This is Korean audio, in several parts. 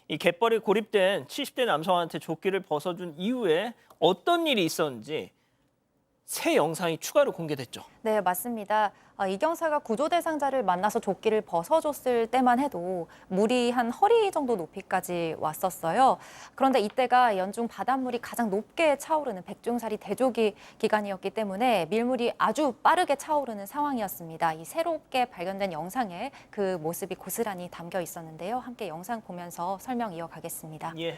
이 갯벌에 고립된 70대 남성한테 조끼를 벗어준 이후에 어떤 일이 있었는지 새 영상이 추가로 공개됐죠. 네, 맞습니다. 이경사가 구조 대상자를 만나서 조끼를 벗어줬을 때만 해도 물이 한 허리 정도 높이까지 왔었어요. 그런데 이때가 연중 바닷물이 가장 높게 차오르는 백중사리 대조기 기간이었기 때문에 밀물이 아주 빠르게 차오르는 상황이었습니다. 이 새롭게 발견된 영상에 그 모습이 고스란히 담겨 있었는데요. 함께 영상 보면서 설명 이어가겠습니다. 예.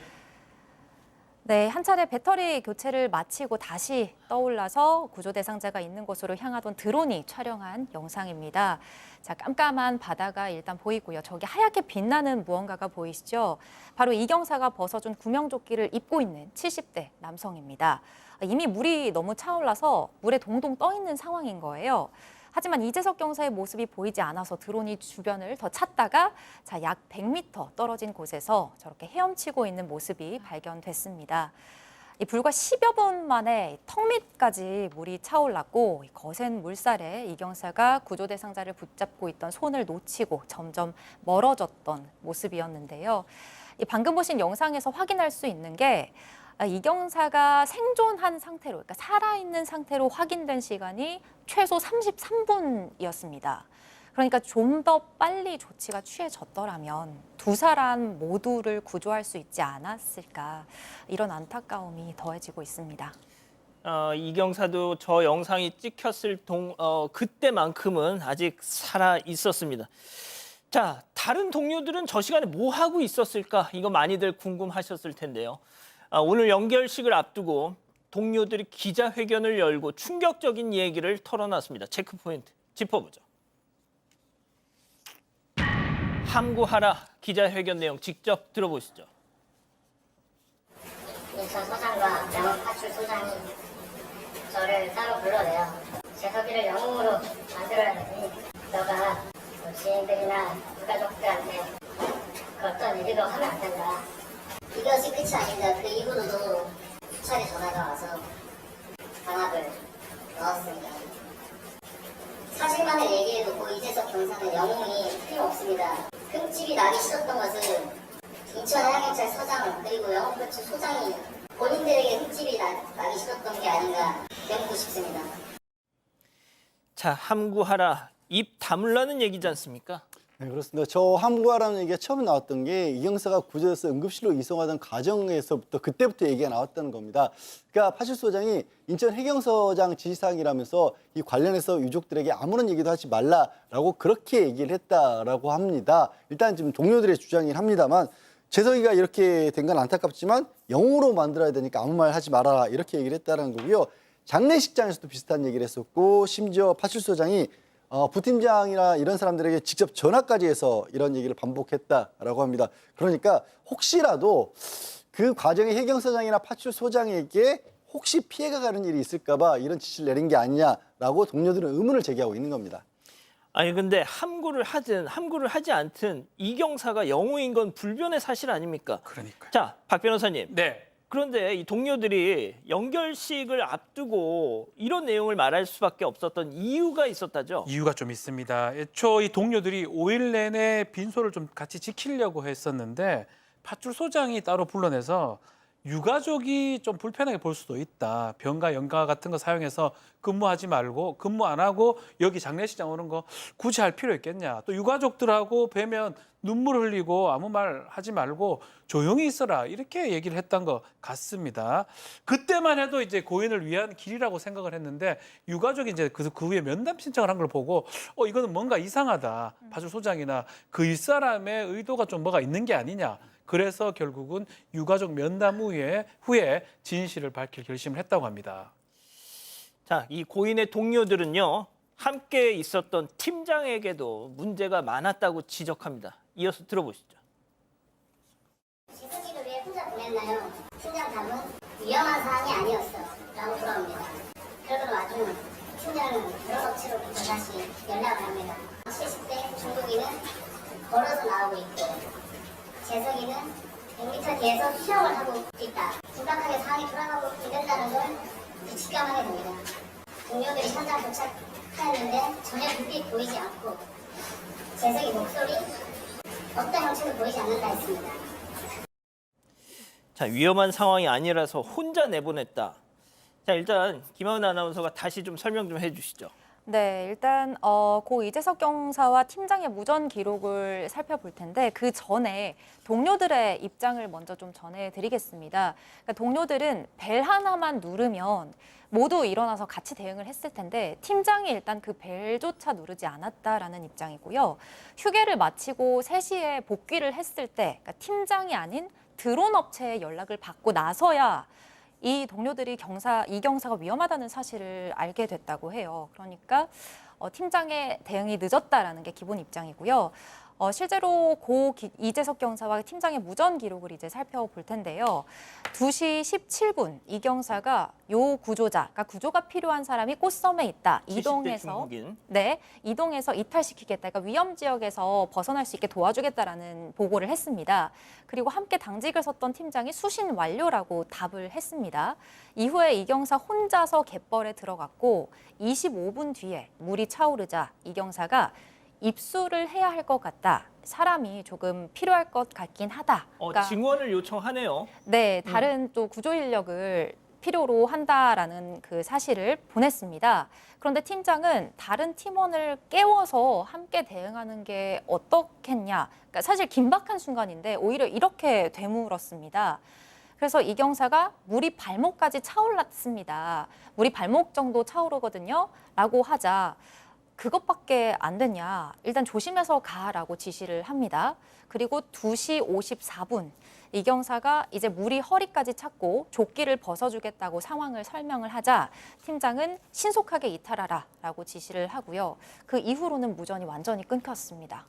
네, 한 차례 배터리 교체를 마치고 다시 떠올라서 구조 대상자가 있는 곳으로 향하던 드론이 촬영한 영상입니다. 자, 깜깜한 바다가 일단 보이고요. 저기 하얗게 빛나는 무언가가 보이시죠? 바로 이경사가 벗어준 구명조끼를 입고 있는 70대 남성입니다. 이미 물이 너무 차올라서 물에 동동 떠 있는 상황인 거예요. 하지만 이재석 경사의 모습이 보이지 않아서 드론이 주변을 더 찾다가 약 100m 떨어진 곳에서 저렇게 헤엄치고 있는 모습이 발견됐습니다. 불과 10여 분 만에 턱 밑까지 물이 차올랐고 거센 물살에 이경사가 구조 대상자를 붙잡고 있던 손을 놓치고 점점 멀어졌던 모습이었는데요. 방금 보신 영상에서 확인할 수 있는 게 이경사가 생존한 상태로, 그러니까 살아있는 상태로 확인된 시간이 최소 33분이었습니다. 그러니까 좀 더 빨리 조치가 취해졌더라면 두 사람 모두를 구조할 수 있지 않았을까, 이런 안타까움이 더해지고 있습니다. 이경사도 저 영상이 찍혔을 그때만큼은 아직 살아 있었습니다. 자, 다른 동료들은 저 시간에 뭐 하고 있었을까? 이거 많이들 궁금하셨을 텐데요. 오늘 연결식을 앞두고 동료들이 기자회견을 열고 충격적인 얘기를 털어놨습니다. 체크포인트 짚어보죠. 함구하라 기자회견 내용 직접 들어보시죠. 이전 소장과 영업 파출 소장이 저를 따로 불러내요. 재석이를 영웅으로 만들어야 되니 너가 지인들이나 유가족들한테 그 어떤 얘기도 하면 안 된다. 이것이 끝이 아닙니다. 그 이후로도 수차례 전화가 와서 단합을 넣었습니다. 사실만을 얘기해놓고 이재석 경사는 영웅이 틀림없습니다. 흠집이 나기 싫었던 것은 인천해양경찰서장 그리고 영업부처 소장이 본인들에게 흠집이 나기 싫었던 게 아닌가 묻고 싶습니다. 자, 함구하라. 입 다물라는 얘기지 않습니까? 네, 그렇습니다. 저 함구하라는 얘기가 처음 나왔던 게 이경사가 구조돼서 응급실로 이송하던 과정에서부터 그때부터 얘기가 나왔다는 겁니다. 그러니까 파출소장이 인천 해경서장 지시사항이라면서 이 관련해서 유족들에게 아무런 얘기도 하지 말라라고 그렇게 얘기를 했다라고 합니다. 일단 지금 동료들의 주장이긴 합니다만 재석이가 이렇게 된 건 안타깝지만 영웅으로 만들어야 되니까 아무 말 하지 말아라 이렇게 얘기를 했다는 거고요. 장례식장에서도 비슷한 얘기를 했었고 심지어 파출소장이 부팀장이나 이런 사람들에게 직접 전화까지 해서 이런 얘기를 반복했다라고 합니다. 그러니까 혹시라도 그 과정에 해경서장이나 파출소장에게 혹시 피해가 가는 일이 있을까 봐 이런 지시를 내린 게 아니냐라고 동료들은 의문을 제기하고 있는 겁니다. 아니 근데 함구를 하든 함구를 하지 않든 이경사가 영웅인 건 불변의 사실 아닙니까? 그러니까요. 자, 박 변호사님. 네. 그런데 이 동료들이 연결식을 앞두고 이런 내용을 말할 수밖에 없었던 이유가 있었다죠? 이유가 좀 있습니다. 애초 이 동료들이 5일 내내 빈소를 좀 같이 지키려고 했었는데 파출소장이 따로 불러내서 유가족이 좀 불편하게 볼 수도 있다. 병가 연가 같은 거 사용해서 근무하지 말고 근무 안 하고 여기 장례식장 오는 거 굳이 할 필요 있겠냐. 또 유가족들하고 뵈면 눈물 흘리고 아무 말 하지 말고 조용히 있어라. 이렇게 얘기를 했던 것 같습니다. 그때만 해도 이제 고인을 위한 길이라고 생각을 했는데 유가족이 이제 그 후에 면담 신청을 한 걸 보고 이거는 뭔가 이상하다. 파출소장이나 그 윗사람의 의도가 좀 뭐가 있는 게 아니냐. 그래서 결국은 유가족 면담 후에 진실을 밝힐 결심을 했다고 합니다. 자, 이 고인의 동료들은요. 함께 있었던 팀장에게도 문제가 많았다고 지적합니다. 이어서 들어보시죠. 재석이를 왜 혼자 보냈나요? 팀장 답은 위험한 사항이 아니었어 라고 돌아옵니다. 그러던 와중 팀장은 여러 업체로부터 다시 연락을 합니다. 70대 중국인은 걸어서 나오고 있고 재석이는 100m 뒤에서 수영을 하고 있다. 긴박하게 상황이 돌아가고 있다는 걸 직감하게 됩니다. 동료들이 현장 도착하였는데 전혀 불빛 보이지 않고 재석이 목소리, 어떤 형체도 보이지 않는다 했습니다. 자, 위험한 상황이 아니라서 혼자 내보냈다. 자, 일단 김하은 아나운서가 다시 좀 설명 좀 해주시죠. 네, 일단 고 이재석 경사와 팀장의 무전 기록을 살펴볼 텐데 그 전에 동료들의 입장을 먼저 좀 전해드리겠습니다. 그러니까 동료들은 벨 하나만 누르면 모두 일어나서 같이 대응을 했을 텐데 팀장이 일단 그 벨조차 누르지 않았다라는 입장이고요. 휴게를 마치고 3시에 복귀를 했을 때 그러니까 팀장이 아닌 드론 업체에 연락을 받고 나서야 이 동료들이 이 경사가 위험하다는 사실을 알게 됐다고 해요. 그러니까 팀장의 대응이 늦었다라는 게 기본 입장이고요. 실제로 이재석 경사와 팀장의 무전 기록을 이제 살펴볼 텐데요. 2시 17분 이 경사가 요 구조자, 그러니까 구조가 필요한 사람이 꽃섬에 있다. 70대 이동해서 중국인. 네, 이동해서 이탈시키겠다. 그러니까 위험 지역에서 벗어날 수 있게 도와주겠다라는 보고를 했습니다. 그리고 함께 당직을 섰던 팀장이 수신 완료라고 답을 했습니다. 이후에 이 경사 혼자서 갯벌에 들어갔고 25분 뒤에 물이 차오르자 이 경사가 입수를 해야 할 것 같다. 사람이 조금 필요할 것 같긴 하다. 그러니까 증원을 요청하네요. 네, 다른 또 구조 인력을 필요로 한다라는 그 사실을 보냈습니다. 그런데 팀장은 다른 팀원을 깨워서 함께 대응하는 게 어떻겠냐. 그러니까 사실 긴박한 순간인데 오히려 이렇게 되물었습니다. 그래서 이 경사가 물이 발목까지 차올랐습니다. 물이 발목 정도 차오르거든요. 라고 하자 그것밖에 안 됐냐. 일단 조심해서 가라고 지시를 합니다. 그리고 2시 54분 이 경사가 이제 물이 허리까지 찼고 조끼를 벗어주겠다고 상황을 설명을 하자 팀장은 신속하게 이탈하라라고 지시를 하고요. 그 이후로는 무전이 완전히 끊겼습니다.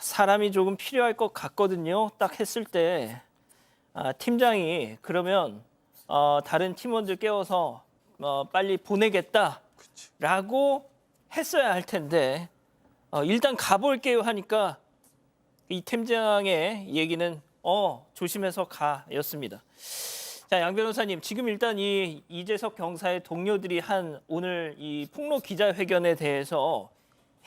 사람이 조금 필요할 것 같거든요. 딱 했을 때 팀장이 그러면 다른 팀원들 깨워서 빨리 보내겠다라고 했어야 할 텐데 일단 가볼게요 하니까 이 팀장의 얘기는 조심해서 가였습니다. 자, 양 변호사님, 지금 일단 이 이재석 경사의 동료들이 한 오늘 이 폭로 기자회견에 대해서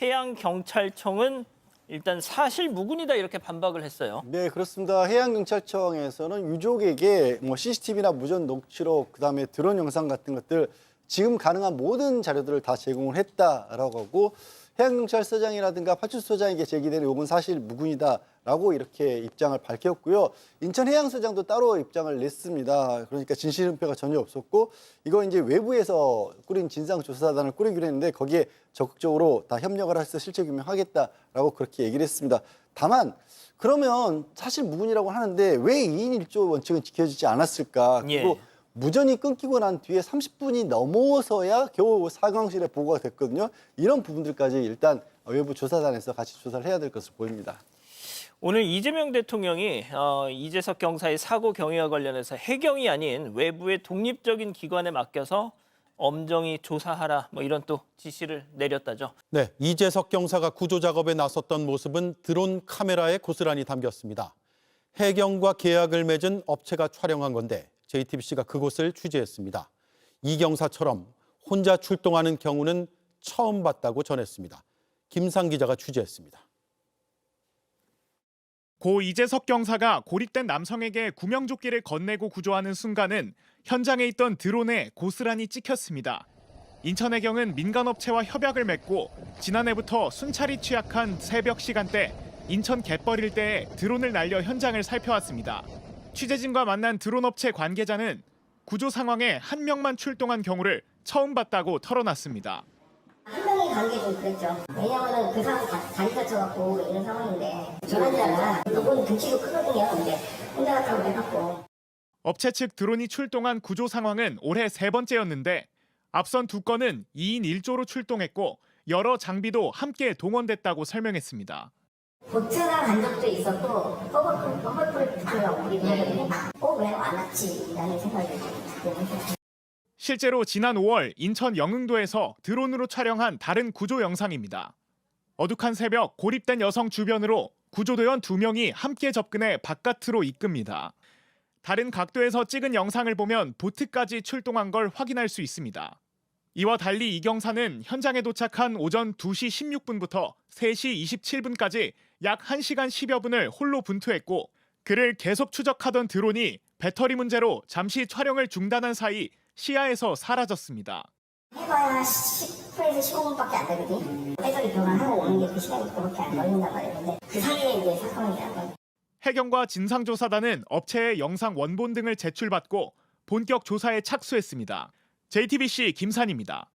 해양경찰청은 일단 사실 무근이다 이렇게 반박을 했어요. 네, 그렇습니다. 해양경찰청에서는 유족에게 CCTV나 무전 녹취록, 그다음에 드론 영상 같은 것들 지금 가능한 모든 자료들을 다 제공을 했다라고 하고 해양경찰서장이라든가 파출소장에게 제기된 요구는 사실 무근이다라고 이렇게 입장을 밝혔고요. 인천해양서장도 따로 입장을 냈습니다. 그러니까 진실은폐가 전혀 없었고 이거 이제 외부에서 꾸린 진상조사단을 꾸리기로 했는데 거기에 적극적으로 다 협력을 해서 실체 규명하겠다라고 그렇게 얘기를 했습니다. 다만 그러면 사실 무근이라고 하는데 왜 2인 1조 원칙은 지켜지지 않았을까? 그리고 무전이 끊기고 난 뒤에 30분이 넘어서야 겨우 사강실에 보고가 됐거든요. 이런 부분들까지 일단 외부 조사단에서 같이 조사를 해야 될 것으로 보입니다. 오늘 이재명 대통령이 이재석 경사의 사고 경위와 관련해서 해경이 아닌 외부의 독립적인 기관에 맡겨서 엄정히 조사하라 이런 또 지시를 내렸다죠. 네, 이재석 경사가 구조 작업에 나섰던 모습은 드론 카메라에 고스란히 담겼습니다. 해경과 계약을 맺은 업체가 촬영한 건데 JTBC가 그곳을 취재했습니다. 이 경사처럼 혼자 출동하는 경우는 처음 봤다고 전했습니다. 김상 기자가 취재했습니다. 고 이재석 경사가 고립된 남성에게 구명조끼를 건네고 구조하는 순간은 현장에 있던 드론에 고스란히 찍혔습니다. 인천해경은 민간업체와 협약을 맺고 지난해부터 순찰이 취약한 새벽 시간대 인천 갯벌 일대에 드론을 날려 현장을 살펴왔습니다. 취재진과 만난 드론업체 관계자는 구조 상황에 한 명만 출동한 경우를 처음 봤다고 털어놨습니다. 한 명이 간 게 좀 그랬죠. 왜냐하면 그 사람 다리 다쳐갖고 이런 상황인데 전환자가 요건 등치도 크거든요. 이제 혼자 갔다고 해갖고. 업체 측 드론이 출동한 구조 상황은 올해 3번째였는데 앞선 2건은 2인 1조로 출동했고 여러 장비도 함께 동원됐다고 설명했습니다. 보트가 간 적도 있었고 허벌풀 붙으려고 우리 그러거든요. 왜 안 왔지? 라는 생각이 들었어요. 실제로 지난 5월 인천 영흥도에서 드론으로 촬영한 다른 구조 영상입니다. 어둑한 새벽 고립된 여성 주변으로 구조대원 2명이 함께 접근해 바깥으로 이끕니다. 다른 각도에서 찍은 영상을 보면 보트까지 출동한 걸 확인할 수 있습니다. 이와 달리 이 경사는 현장에 도착한 오전 2시 16분부터 3시 27분까지 약 1시간 10여 분을 홀로 분투했고 그를 계속 추적하던 드론이 배터리 문제로 잠시 촬영을 중단한 사이 시야에서 사라졌습니다. 해봐야 10분에서 15분밖에 안 되거든요. 배터리 교환하고 오는 게 그 시간이 그렇게 안 걸린단 말이에요. 근데 그 사이에 이제 사건이 일어난 거예요. 해경과 진상조사단은 업체의 영상 원본 등을 제출받고 본격 조사에 착수했습니다. JTBC 김산입니다.